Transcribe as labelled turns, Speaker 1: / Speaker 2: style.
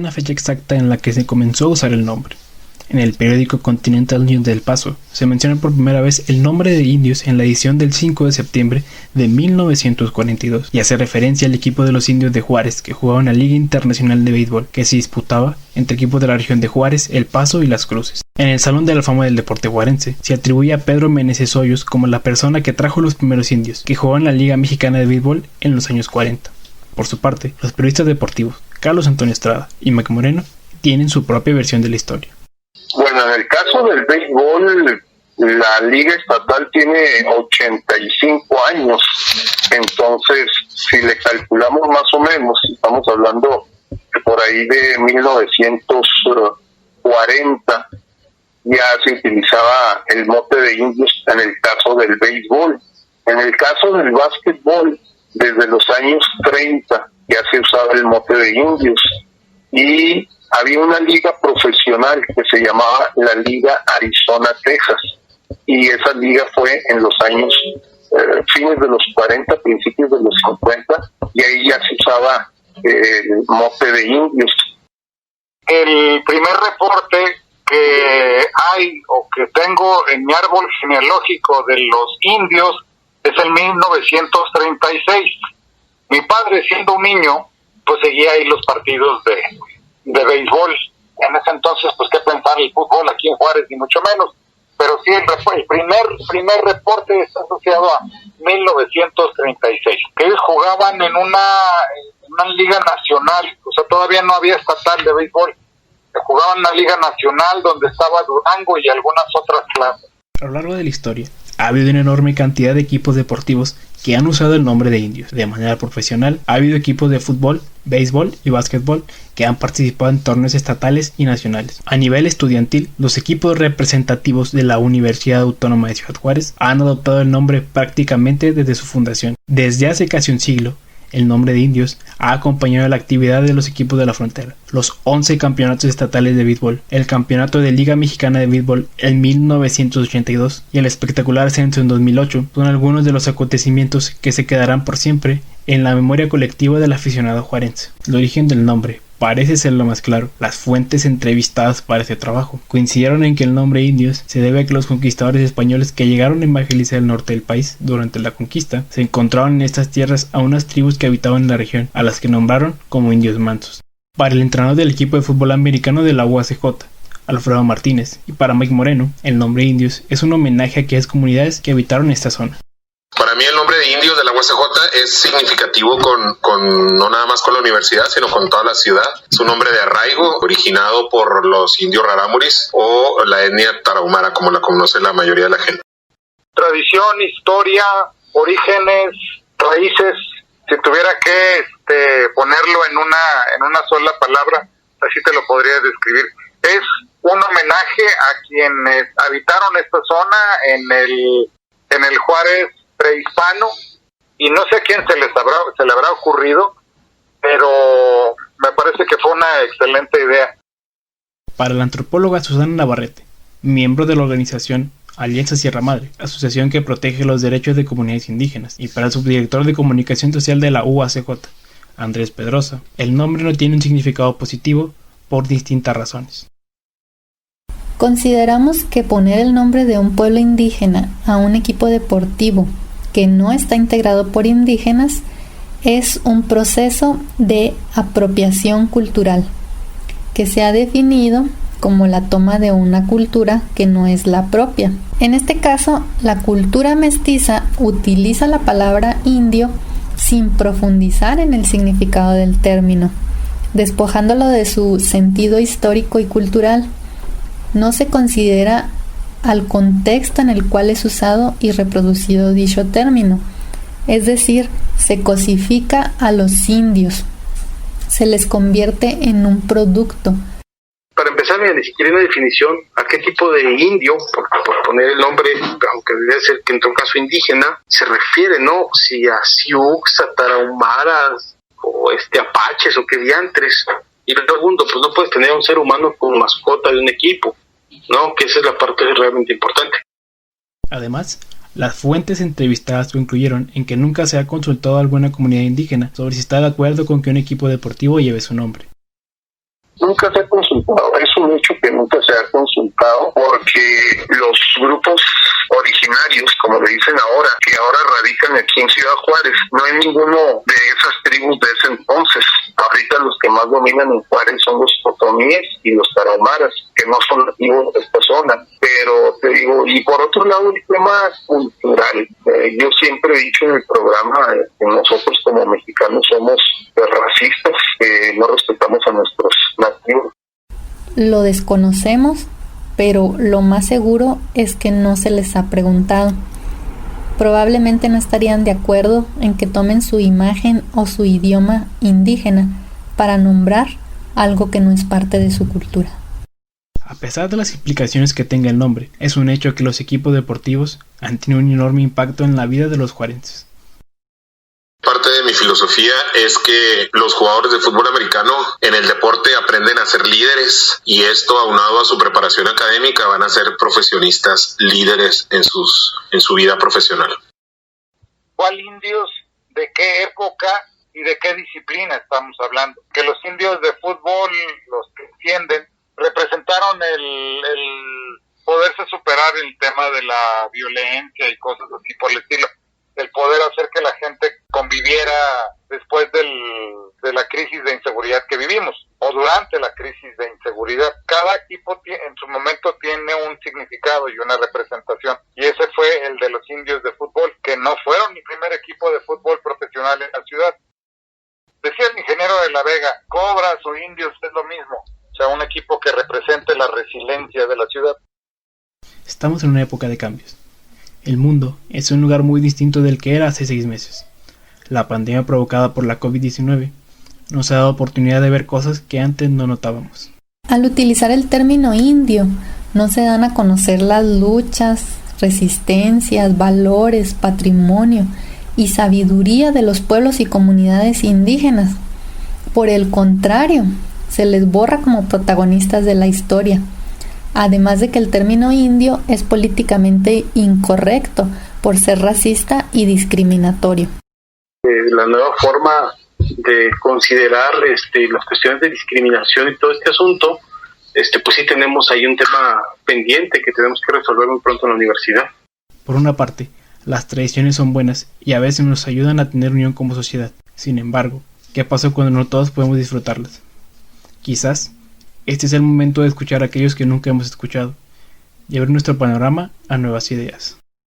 Speaker 1: una fecha exacta en la que se comenzó a usar el nombre. En el periódico Continental News del Paso se menciona por primera vez el nombre de Indios en la edición del 5 de septiembre de 1942 y hace referencia al equipo de los Indios de Juárez que jugaba en la Liga Internacional de Béisbol que se disputaba entre equipos de la región de Juárez, El Paso y Las Cruces. En el Salón de la Fama del Deporte Juarense se atribuye a Pedro Meneses Hoyos como la persona que trajo los primeros indios que jugaban en la Liga Mexicana de Béisbol en los años 40. Por su parte, los periodistas deportivos Carlos Antonio Estrada y Mike Moreno tienen su propia versión de la historia.
Speaker 2: Bueno, en el caso del béisbol, la Liga Estatal tiene 85 años, entonces si le calculamos más o menos, estamos hablando de por ahí de 1940, ya se utilizaba el mote de indios en el caso del béisbol. En el caso del básquetbol, desde los años 30 ya se usaba el mote de indios y había una liga profesional que se llamaba la Liga Arizona-Texas y esa liga fue en los años fines de los 40, principios de los 50 y ahí ya se usaba el mote de indios.
Speaker 3: El primer reporte que hay o que tengo en mi árbol genealógico de los indios es el 1936. Mi padre, siendo un niño, pues seguía ahí los partidos de béisbol. En ese entonces, pues qué pensar el fútbol aquí en Juárez, ni mucho menos. Pero sí, el primer reporte está asociado a 1936, que ellos jugaban en una liga nacional, o sea, todavía no había estatal de béisbol. Jugaban en una liga nacional donde estaba Durango y algunas otras clases.
Speaker 1: A lo largo de la historia, ha habido una enorme cantidad de equipos deportivos que han usado el nombre de indios. De manera profesional, ha habido equipos de fútbol, béisbol y básquetbol que han participado en torneos estatales y nacionales. A nivel estudiantil, los equipos representativos de la Universidad Autónoma de Ciudad Juárez han adoptado el nombre prácticamente desde su fundación. Desde hace casi un siglo, el nombre de indios ha acompañado la actividad de los equipos de la frontera, los 11 campeonatos estatales de béisbol, el campeonato de Liga Mexicana de Béisbol en 1982 y el espectacular ascenso en 2008 son algunos de los acontecimientos que se quedarán por siempre en la memoria colectiva del aficionado juarense. El origen del nombre parece ser lo más claro. Las fuentes entrevistadas para este trabajo coincidieron en que el nombre indios se debe a que los conquistadores españoles que llegaron a evangelizar el norte del país durante la conquista se encontraron en estas tierras a unas tribus que habitaban en la región, a las que nombraron como indios mansos. Para el entrenador del equipo de fútbol americano de la UACJ, Alfredo Martínez, y para Mike Moreno, el nombre indios es un homenaje a aquellas comunidades que habitaron esta zona.
Speaker 4: Para mí el nombre de indios de la UACJ es significativo con no nada más con la universidad, sino con toda la ciudad. Es un nombre de arraigo originado por los indios rarámuris o la etnia tarahumara, como la conoce la mayoría de la gente.
Speaker 3: Tradición, historia, orígenes, raíces, si tuviera que ponerlo en una sola palabra, así te lo podría describir. Es un homenaje a quienes habitaron esta zona en el Juárez prehispano, y no sé a quién se le habrá ocurrido, pero me parece que fue una excelente idea.
Speaker 1: Para la antropóloga Susana Navarrete, miembro de la organización Alianza Sierra Madre, asociación que protege los derechos de comunidades indígenas, y para el subdirector de comunicación social de la UACJ, Andrés Pedrosa, el nombre no tiene un significado positivo por distintas razones.
Speaker 5: Consideramos que poner el nombre de un pueblo indígena a un equipo deportivo que no está integrado por indígenas es un proceso de apropiación cultural que se ha definido como la toma de una cultura que no es la propia. En este caso, la cultura mestiza utiliza la palabra indio sin profundizar en el significado del término, despojándolo de su sentido histórico y cultural. No se considera al contexto en el cual es usado y reproducido dicho término, es decir, se cosifica a los indios, se les convierte en un producto.
Speaker 6: Para empezar, ni siquiera hay una definición a qué tipo de indio, por poner el nombre, aunque debe ser que en todo caso indígena, se refiere, ¿no? Si a Sioux, a Tarahumaras, o apaches, o qué diantres. Y el segundo, pues no puedes tener a un ser humano como mascota de un equipo, ¿no? Que esa es la parte realmente importante.
Speaker 1: Además, las fuentes entrevistadas concluyeron en que nunca se ha consultado a alguna comunidad indígena sobre si está de acuerdo con que un equipo deportivo lleve su nombre.
Speaker 2: nunca se ha consultado. Es un hecho que nunca se ha consultado porque los grupos originarios, como le dicen ahora, que ahora radican aquí en Ciudad Juárez, no hay ninguno de esas tribus de ese entonces. Ahorita los que más dominan en Juárez son los otomíes y los tarahumaras, que no son nativos de esta zona. Pero te digo, y por otro lado el tema cultural. Yo siempre he dicho en el programa que nosotros como mexicanos somos racistas, que no respetamos a nuestros nativos.
Speaker 5: Lo desconocemos, pero lo más seguro es que no se les ha preguntado. Probablemente no estarían de acuerdo en que tomen su imagen o su idioma indígena para nombrar algo que no es parte de su cultura.
Speaker 1: A pesar de las implicaciones que tenga el nombre, es un hecho que los equipos deportivos han tenido un enorme impacto en la vida de los juarenses.
Speaker 4: Parte de mi filosofía es que los jugadores de fútbol americano en el deporte aprenden a ser líderes y esto, aunado a su preparación académica, van a ser profesionistas líderes en su vida profesional.
Speaker 3: ¿Cuál indios? ¿De qué época? ¿Y de qué disciplina estamos hablando? Que los indios de fútbol, los que entienden, representaron el poderse superar el tema de la violencia y cosas así por el estilo. El poder hacer que la gente conviviera después de la crisis de inseguridad que vivimos, o durante la crisis de inseguridad. Cada equipo en su momento tiene un significado y una representación, y ese fue el de los indios de fútbol, que no fueron mi primer equipo de fútbol profesional en la ciudad. Decía el ingeniero de la Vega, Cobras o Indios es lo mismo, o sea, un equipo que represente la resiliencia de la ciudad.
Speaker 1: Estamos en una época de cambios. El mundo es un lugar muy distinto del que era hace 6 meses. La pandemia provocada por la COVID-19 nos ha dado oportunidad de ver cosas que antes no notábamos.
Speaker 5: Al utilizar el término indio, no se dan a conocer las luchas, resistencias, valores, patrimonio y sabiduría de los pueblos y comunidades indígenas. Por el contrario, se les borra como protagonistas de la historia. Además de que el término indio es políticamente incorrecto por ser racista y discriminatorio.
Speaker 6: La nueva forma de considerar las cuestiones de discriminación y todo este asunto, pues sí tenemos ahí un tema pendiente que tenemos que resolver muy pronto en la universidad.
Speaker 1: Por una parte, las tradiciones son buenas y a veces nos ayudan a tener unión como sociedad. Sin embargo, ¿qué pasa cuando no todos podemos disfrutarlas? Quizás este es el momento de escuchar a aquellos que nunca hemos escuchado y abrir nuestro panorama a nuevas ideas.